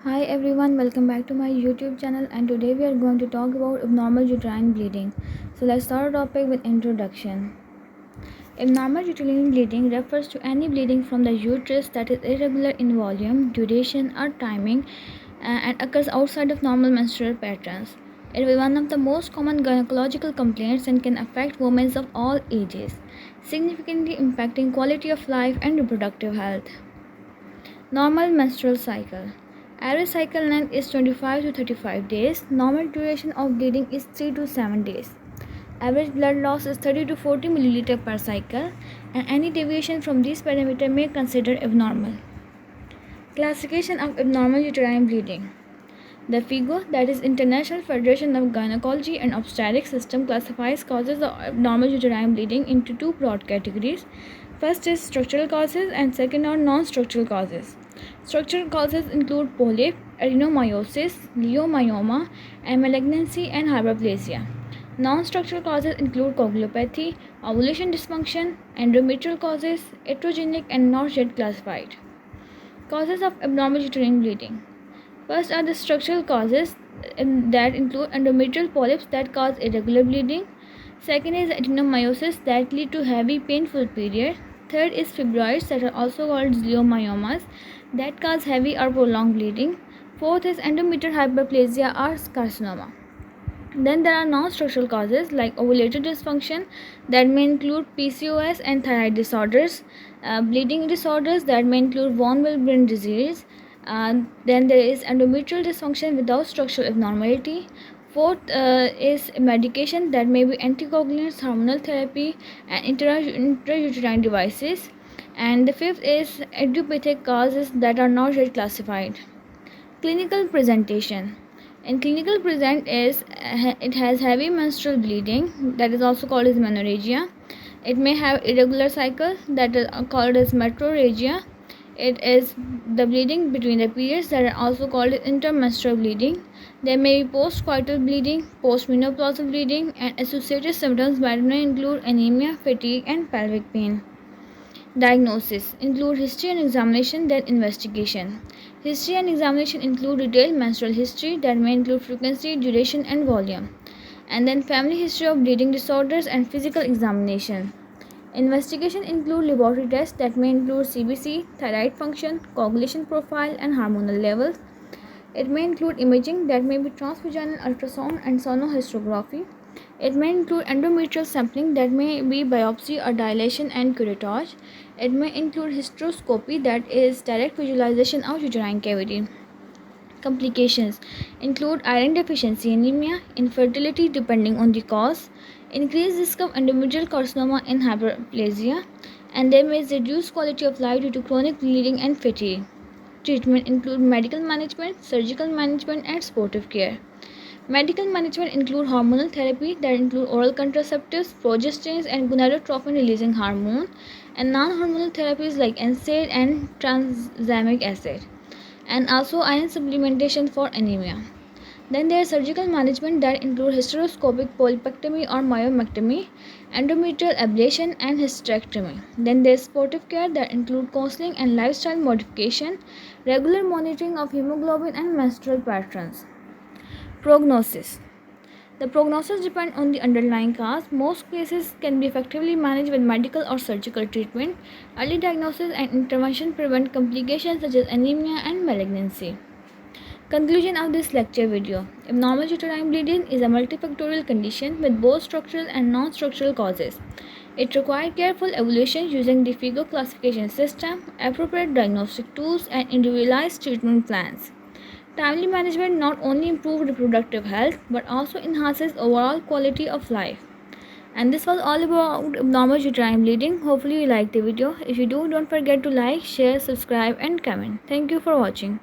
Hi everyone, welcome back to my YouTube channel, and today we are going to talk about abnormal uterine bleeding. So let's start our topic with introduction. Abnormal uterine bleeding refers to any bleeding from the uterus that is irregular in volume, duration or timing and occurs outside of normal menstrual patterns. It is one of the most common gynecological complaints and can affect women of all ages, significantly impacting quality of life and reproductive health. Normal menstrual cycle. Average cycle length is 25 to 35 days. Normal duration of bleeding is 3 to 7 days. Average blood loss is 30 to 40 milliliter per cycle, and any deviation from these parameters may be considered abnormal. Classification of abnormal uterine bleeding. The FIGO, that is International Federation of Gynecology and Obstetrics System, classifies causes of abnormal uterine bleeding into two broad categories. First is structural causes and second are non-structural causes. Structural causes include polyp, adenomyosis, leiomyoma, and malignancy and hyperplasia. Non-structural causes include coagulopathy, ovulation dysfunction, endometrial causes, iatrogenic and not yet classified. Causes of abnormal uterine bleeding. First are the structural causes that include endometrial polyps that cause irregular bleeding. Second is adenomyosis that lead to heavy painful period. Third is fibroids that are also called leiomyomas that cause heavy or prolonged bleeding. Fourth is endometrial hyperplasia or carcinoma. Then there are non-structural causes like ovulatory dysfunction that may include PCOS and thyroid disorders, bleeding disorders that may include von Willebrand disease. Then there is endometrial dysfunction without structural abnormality. Fourth is medication that may be anticoagulants, hormonal therapy, and intrauterine devices. And the fifth is idiopathic causes that are not yet classified. Clinical presentation. In clinical present is it has heavy menstrual bleeding that is also called as menorrhagia. It may have irregular cycle that is called as metrorrhagia. It is the bleeding between the periods that are also called intermenstrual bleeding. There may be postcoital bleeding, postmenopausal bleeding, and associated symptoms that may include anemia, fatigue, and pelvic pain. Diagnosis include history and examination, then investigation. History and examination include detailed menstrual history that may include frequency, duration, and volume. And then family history of bleeding disorders and physical examination. Investigation include laboratory tests that may include CBC, thyroid function, coagulation profile, and hormonal levels. It may include imaging that may be transvaginal ultrasound and sonohysterography. It may include endometrial sampling that may be biopsy or dilation and curettage. It may include hysteroscopy that is direct visualization of uterine cavity. Complications include iron deficiency anemia, infertility depending on the cause, increased risk of endometrial carcinoma and hyperplasia, and there may be reduced quality of life due to chronic bleeding and fatigue. Treatment include medical management, surgical management, and supportive care. Medical management include hormonal therapy that include oral contraceptives, progestins, and gonadotropin releasing hormone, and non-hormonal therapies like NSAID and tranexamic acid, and also iron supplementation for anemia. Then there is surgical management that include hysteroscopic polypectomy or myomectomy, endometrial ablation, and hysterectomy. Then there is supportive care that include counseling and lifestyle modification, regular monitoring of hemoglobin and menstrual patterns. Prognosis. The prognosis depends on the underlying cause. Most cases can be effectively managed with medical or surgical treatment. Early diagnosis and intervention prevent complications such as anemia and malignancy. Conclusion of this lecture video. Abnormal uterine bleeding is a multifactorial condition with both structural and non-structural causes. It requires careful evaluation using the FIGO classification system, appropriate diagnostic tools, and individualized treatment plans. Timely management not only improves reproductive health but also enhances overall quality of life. And this was all about abnormal uterine bleeding. Hopefully you liked the video. If you do, don't forget to like, share, subscribe, and comment. Thank you for watching.